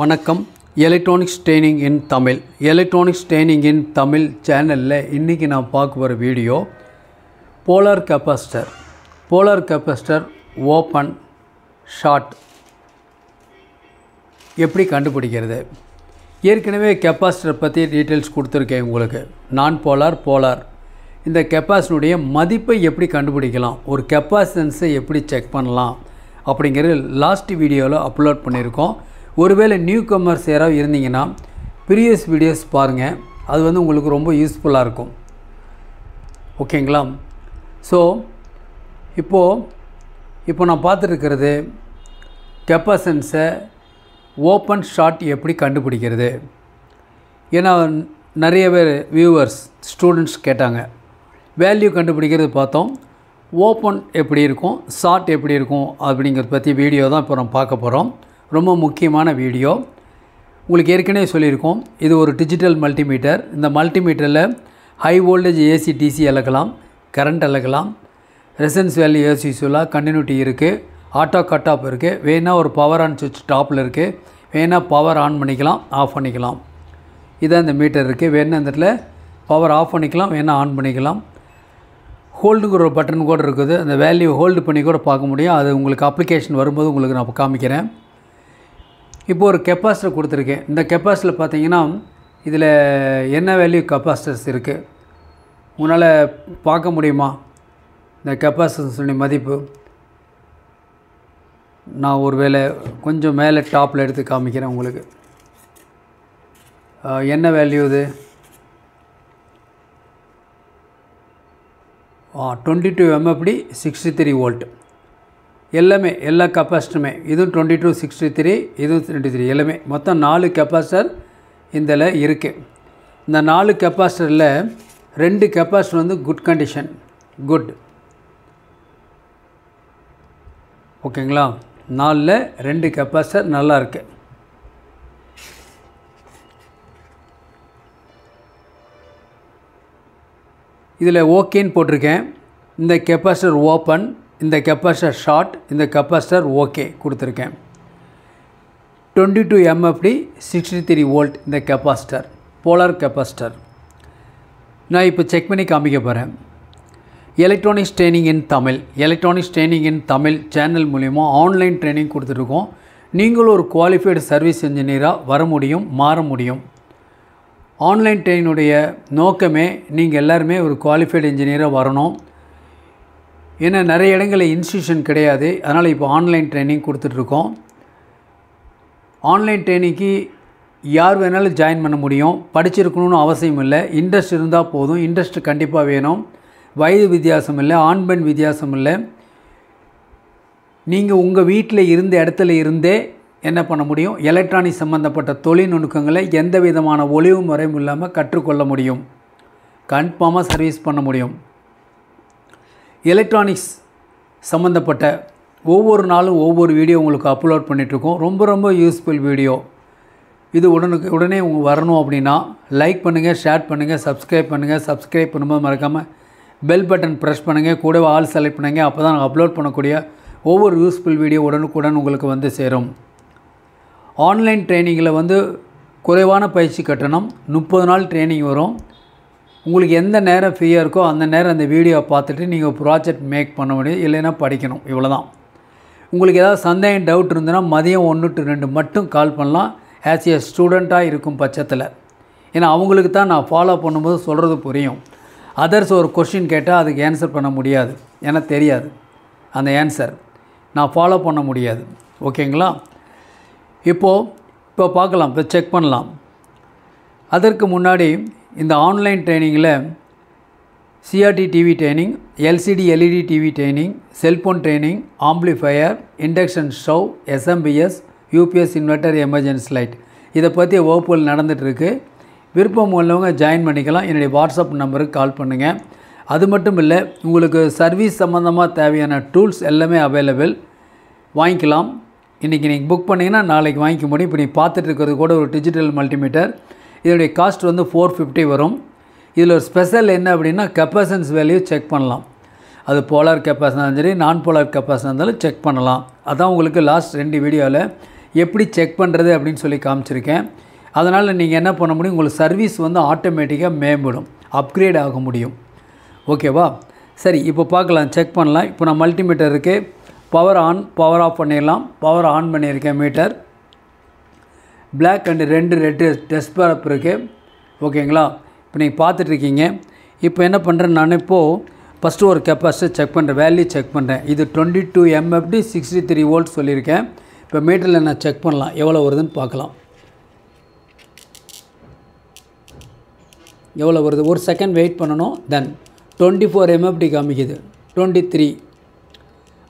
வணக்கம். Electronics training இன் தமிழ் சேனலில் இன்றைக்கி நான் பார்க்க போகிற video polar capacitor open short எப்படி கண்டுபிடிக்கிறது. ஏற்கனவே கெப்பாசிட்டர் பற்றி டீட்டெயில்ஸ் கொடுத்துருக்கேன் உங்களுக்கு. நான் போலார் இந்த கெப்பாசிட்டருடைய மதிப்பை எப்படி கண்டுபிடிக்கலாம், ஒரு கெப்பாசிட்டன்ஸை எப்படி செக் பண்ணலாம் அப்படிங்கிறது லாஸ்ட் வீடியோவில் அப்லோட் பண்ணியிருக்கோம். ஒருவேளை நியூ கமர்ஸ் யாராவது இருந்தீங்கன்னா ப்ரீவியஸ் வீடியோஸ் பாருங்கள், அது வந்து உங்களுக்கு ரொம்ப யூஸ்ஃபுல்லாக இருக்கும். ஓகேங்களா? ஸோ இப்போ நான் பார்த்துருக்கிறது கெப்பாசிட்டன்ஸை ஓப்பன் ஷார்ட் எப்படி கண்டுபிடிக்கிறது. ஏன்னா நிறைய பேர் வியூவர்ஸ் ஸ்டூடெண்ட்ஸ் கேட்டாங்க. வேல்யூ கண்டுபிடிக்கிறது பார்த்தோம், ஓப்பன் எப்படி இருக்கும், ஷார்ட் எப்படி இருக்கும் அப்படிங்கிறத பற்றி வீடியோ தான் இப்போ நம்ம பார்க்க போகிறோம். ரொம்ப முக்கியமான வீடியோ. உங்களுக்கு ஏற்கனவே சொல்லியிருக்கோம், இது ஒரு டிஜிட்டல் மல்டிமீட்டர். இந்த மல்டிமீட்டரில் ஹை வோல்டேஜ் ஏசி டிசி அளக்கலாம், கரண்ட் அளக்கலாம், ரெசன்ஸ் வேல்யூ ஏசி யூஸ்வலாக கண்டினியூட்டி இருக்குது, ஆட்டோ கட் ஆஃப் இருக்குது, வேணால் ஒரு பவர் ஆன் சுவிட்ச் டாப்பில் இருக்குது, வேணால் பவர் ஆன் பண்ணிக்கலாம், ஆஃப் பண்ணிக்கலாம். இதான் இந்த மீட்டர் இருக்குது. வேணால் இந்த இடத்துல பவர் ஆஃப் பண்ணிக்கலாம், வேணால் ஆன் பண்ணிக்கலாம். ஹோல்டுங்கிற ஒரு பட்டன் கூட இருக்குது, அந்த வேல்யூ ஹோல்டு பண்ணி கூட பார்க்க முடியும். அது உங்களுக்கு அப்ளிகேஷன் வரும்போது உங்களுக்கு நான் காமிக்கிறேன். இப்போது ஒரு கெப்பாசிட்டர் கொடுத்துருக்கேன். இந்த கெப்பாசிட்டரில் பார்த்தீங்கன்னா இதில் என்ன வேல்யூ கெப்பாசிட்டர்ஸ் இருக்குது உங்களால் பார்க்க முடியுமா? இந்த கெப்பாசிட்டர்ஸுடைய மதிப்பு நான் ஒரு வேளை கொஞ்சம் மேலே டாப்பில் எடுத்து காமிக்கிறேன் உங்களுக்கு. என்ன வேல்யூ இது? 22 MFD 63 வோல்ட். எல்லா கெப்பாசிட்டருமே, இதுவும் 22 63, இதுவும் 23, எல்லாமே மொத்தம் 4 கெப்பாசிட்டர் இதில் இருக்குது. இந்த 4 கெப்பாசிட்டரில் 2 கெப்பாசிட்டர் வந்து குட் கண்டிஷன், குட். ஓகேங்களா? 4ல் 2 கெப்பாசிட்டர் நல்லா இருக்குது. இதில் ஓகேன்னு போட்டிருக்கேன். இந்த கெப்பாசிட்டர் ஓப்பன், இந்த கெப்பாசிட்டர் ஷார்ட், இந்த கெப்பாசிட்டர் ஓகே கொடுத்துருக்கேன். 22 MFD 63 வோல்ட் இந்த கெப்பாசிட்டர், போலார் கெப்பாசிட்டர். நான் இப்போ செக் பண்ணி காமிக்க போகிறேன். எலக்ட்ரானிக்ஸ் ட்ரெயினிங் இன் தமிழ் சேனல் மூலிமா ஆன்லைன் ட்ரைனிங் கொடுத்துருக்கோம். நீங்களும் ஒரு குவாலிஃபைடு சர்வீஸ் இன்ஜினியராக வர முடியும், மாற முடியும். ஆன்லைன் ட்ரெயினுடைய நோக்கமே நீங்கள் எல்லாருமே ஒரு குவாலிஃபைடு இன்ஜினியராக வரணும். ஏன்னா நிறைய இடங்களில் இன்ஸ்டியூஷன் கிடையாது, அதனால் இப்போ ஆன்லைன் ட்ரைனிங் கொடுத்துட்ருக்கோம். ஆன்லைன் ட்ரைனிங்க்கு யார் வேணாலும் ஜாயின் பண்ண முடியும். படிச்சிருக்கணும்னு அவசியம் இல்லை, இன்ட்ரெஸ்ட் இருந்தால் போதும். இன்ட்ரெஸ்ட் கண்டிப்பாக வேணும். வயது வித்தியாசம் இல்லை, ஆண் பெண் வித்தியாசம் இல்லை. நீங்கள் உங்கள் வீட்டில் இருந்த இடத்துல இருந்தே என்ன பண்ண முடியும், எலக்ட்ரானிக் சம்மந்தப்பட்ட தொழில்நுட்பங்களை எந்த விதமான ஒளிவு முறையும் இல்லாமல் கற்றுக்கொள்ள முடியும். கன்ஃபார்மாக சர்வீஸ் பண்ண முடியும். எலக்ட்ரானிக்ஸ் சம்மந்தப்பட்ட ஒவ்வொரு நாளும் ஒவ்வொரு வீடியோ உங்களுக்கு அப்லோட் பண்ணிகிட்ருக்கோம். ரொம்ப யூஸ்ஃபுல் வீடியோ இது. உடனே வரணும் அப்படின்னா லைக் பண்ணுங்கள், ஷேர் பண்ணுங்கள், சப்ஸ்கிரைப் பண்ணுங்கள். சப்ஸ்கிரைப் பண்ணும்போது மறக்காமல் பெல் பட்டன் ப்ரெஸ் பண்ணுங்கள், கூடவே ஆல் செலக்ட் பண்ணுங்கள். அப்போ தான் நாங்கள் அப்லோட் பண்ணக்கூடிய ஒவ்வொரு யூஸ்ஃபுல் வீடியோ உடனுக்குடன் உங்களுக்கு வந்து சேரும். ஆன்லைன் ட்ரைனிங்கில் வந்து குறைவான பயிற்சி கட்டணம், 30 நாள் ட்ரைனிங் வரும். உங்களுக்கு எந்த நேரம் ஃப்ரீயாக இருக்கோ அந்த நேரம் அந்த வீடியோ பார்த்துட்டு நீங்கள் ப்ராஜெக்ட் மேக் பண்ண முடியும், இல்லைன்னா படிக்கணும். இவ்வளோ தான். உங்களுக்கு ஏதாவது சந்தேகம், டவுட் இருந்ததுன்னா மதியம் 1 to 2 மட்டும் கால் பண்ணலாம். ஆஸ் ஏ ஸ்டூடெண்ட்டாக இருக்கும் பட்சத்தில், ஏன்னா அவங்களுக்கு தான் நான் ஃபாலோ பண்ணும்போது சொல்கிறது புரியும். அதர்ஸ் ஒரு கொஸ்டின் கேட்டால் அதுக்கு ஆன்சர் பண்ண முடியாது, எனக்கு தெரியாது அந்த ஆன்சர், நான் ஃபாலோ பண்ண முடியாது. ஓகேங்களா? இப்போ பார்க்கலாம், இப்போ செக் பண்ணலாம். அதற்கு முன்னாடி இந்த ஆன்லைன் ட்ரைனிங்கில் CRT TV training, LCD LED TV training, cellphone training, amplifier, induction stove, SMPS, UPS inverter, emergency light, இதை பற்றி வகுப்புகள் நடந்துகிட்ருக்கு. விருப்பம் உள்ளவங்க ஜாயின் பண்ணிக்கலாம். என்னுடைய வாட்ஸ்அப் நம்பருக்கு கால் பண்ணுங்கள். அது மட்டும் இல்லை, உங்களுக்கு சர்வீஸ் சம்மந்தமாக தேவையான டூல்ஸ் எல்லாமே அவைலபிள், வாங்கிக்கலாம். இன்றைக்கி நீங்கள் புக் பண்ணிங்கன்னா நாளைக்கு வாங்கிக்க முடியும். இப்போ நீங்கள் பார்த்துட்டு இருக்கிறது கூட ஒரு டிஜிட்டல் மல்டிமீட்டர். இதனுடைய காஸ்ட் வந்து 450 வரும். இதில் ஒரு ஸ்பெஷல் என்ன அப்படின்னா கெப்பாசிட்டன்ஸ் வேல்யூ செக் பண்ணலாம். அது போலார் கெப்பாசிட்டர் இருந்தாலும் சரி, நான் போலார் கெப்பாசிட்டர் இருந்தாலும் செக் பண்ணலாம். அதான் உங்களுக்கு லாஸ்ட் 2 வீடியோவில் எப்படி செக் பண்ணுறது அப்படின்னு சொல்லி காமிச்சிருக்கேன். அதனால் நீங்கள் என்ன பண்ண முடியும், உங்களுக்கு சர்வீஸ் வந்து ஆட்டோமேட்டிக்காக மேம்படும், அப்கிரேட் ஆக முடியும். ஓகேவா? சரி, இப்போ பார்க்கலாம், செக் பண்ணலாம். இப்போ நான் மல்டிமீட்டர் இருக்குது, பவர் ஆன் பவர் ஆஃப் பண்ணிடலாம். பவர் ஆன் பண்ணியிருக்கேன். Meter black and 2 red test probe இருக்குது. ஓகேங்களா? இப்போ நீங்கள் பார்த்துட்ருக்கீங்க. இப்போ என்ன பண்ணுறேன், நான் இப்போது ஃபஸ்ட்டு ஒரு கெப்பாசிட்டி செக் பண்ணுறேன், வேல்யூ செக் பண்ணுறேன். இது 22 MFD 63 வோல்ட் சொல்லியிருக்கேன். இப்போ மீட்டரில் நான் செக் பண்ணலாம், எவ்வளோ வருதுன்னு பார்க்கலாம். எவ்வளோ வருது, ஒரு செகண்ட் வெயிட் பண்ணணும். தென் 24 MFD காமிக்குது, 23.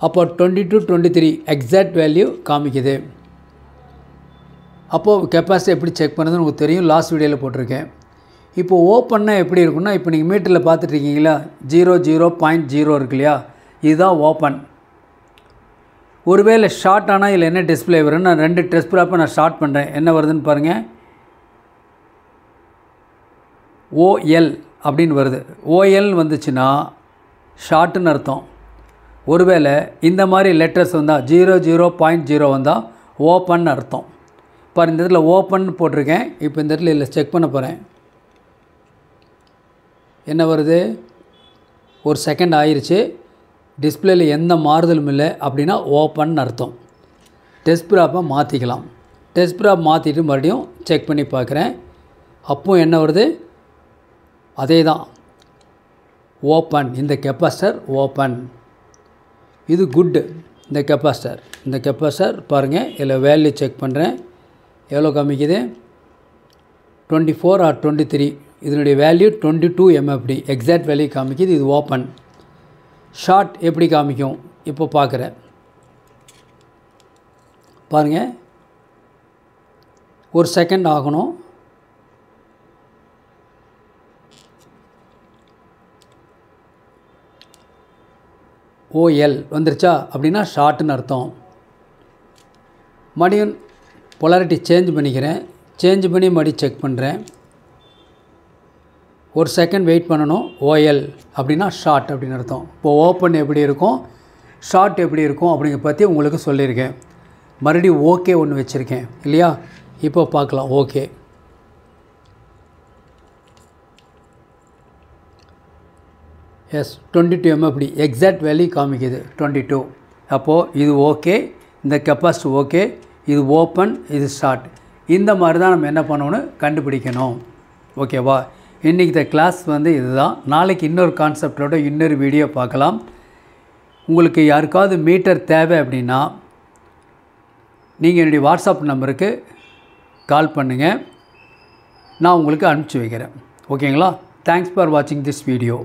அப்போ 22 23 எக்ஸாக்ட் வேல்யூ காமிக்குது. அப்போது கெப்பாசிட்டி எப்படி செக் பண்ணுறதுன்னு உங்களுக்கு தெரியும், லாஸ்ட் வீடியோவில் போட்டிருக்கேன். இப்போது ஓப்பன்னா எப்படி இருக்குன்னா, இப்போ நீங்கள் மீட்டரில் பார்த்துட்ருக்கீங்களா, 0.0 இருக்கு இல்லையா, இதுதான் ஓப்பன். ஒருவேளை ஷார்ட் ஆனால் இதில் என்ன டிஸ்பிளே வரும்னு நான் 2 டெஸ்ட் ப்ராப்பை நான் ஷார்ட் பண்ணுறேன். என்ன வருதுன்னு பாருங்கள், OL அப்படின்னு வருது. OL வந்துச்சுன்னா ஷார்ட்டுன்னு அர்த்தம். ஒருவேளை இந்த மாதிரி லெட்டர்ஸ் வந்தால் 0.0 வந்தால் ஓப்பன் அர்த்தம். இப்போ இந்த இடத்துல ஓப்பன் போட்டிருக்கேன். இப்போ இந்த இடத்துல இல்லை செக் பண்ண போகிறேன். என்ன வருது, ஒரு செகண்ட் ஆயிடுச்சு, டிஸ்பிளேயில் எந்த மாறுதலும் இல்லை அப்படின்னா ஓப்பன் அர்த்தம். டெஸ்ட் ப்ராப்பை மாற்றிக்கலாம். டெஸ்ட் ப்ராப் மாற்றிட்டு மறுபடியும் செக் பண்ணி பார்க்குறேன். அப்போது என்ன வருது, அதே தான், ஓப்பன். இந்த கெப்பாசிட்டர் ஓப்பன். இது குட்டு. இந்த கெப்பாசிட்டர் பாருங்கள், இதில் வேல்யூ செக் பண்ணுறேன், எவ்வளோ காமிக்குது, 24 or 23. இதனுடைய வேல்யூ 22 MFD எக்ஸாக்ட் வேல்யூ காமிக்குது. இது ஓப்பன். ஷார்ட் எப்படி காமிக்கும் இப்போ பார்க்குறேன் பாருங்கள், ஒரு செகண்ட் ஆகணும். OL வந்துருச்சா அப்படின்னா ஷார்ட்டுன்னு அர்த்தம். மறுபடியும் பொலாரிட்டி சேஞ்ச் பண்ணிக்கிறேன். சேஞ்ச் பண்ணி மறுபடியும் செக் பண்ணுறேன். ஒரு செகண்ட் வெயிட் பண்ணணும். OL அப்படின்னா ஷார்ட் அப்படின்னு அர்த்தம். இப்போது ஓப்பன் எப்படி இருக்கும், ஷார்ட் எப்படி இருக்கும் அப்படிங்கிற பற்றி உங்களுக்கு சொல்லியிருக்கேன். மறுபடியும் ஓகே ஒன்று வச்சுருக்கேன் இல்லையா, இப்போ பார்க்கலாம். Okay, yes 22 MFD exact value காமிக்குது 22. அப்போது இது ஓகே, இந்த கெப்பாசிட்டி ஓகே, இது ஓப்பன், இது ஷார்ட். இந்த மாதிரி தான் நம்ம என்ன பண்ணணும்னு கண்டுபிடிக்கணும். ஓகேவா? இன்றைக்கி இந்த கிளாஸ் வந்து இதுதான். நாளைக்கு இன்னொரு கான்செப்டோட இன்னொரு வீடியோ பார்க்கலாம். உங்களுக்கு யாருக்காவது மீட்டர் தேவை அப்படின்னா நீங்கள் என்னுடைய வாட்ஸ்அப் நம்பருக்கு கால் பண்ணுங்கள், நான் உங்களுக்கு அனுப்பிச்சி வைக்கிறேன். ஓகேங்களா? தேங்க்ஸ் ஃபார் வாட்சிங் திஸ் வீடியோ.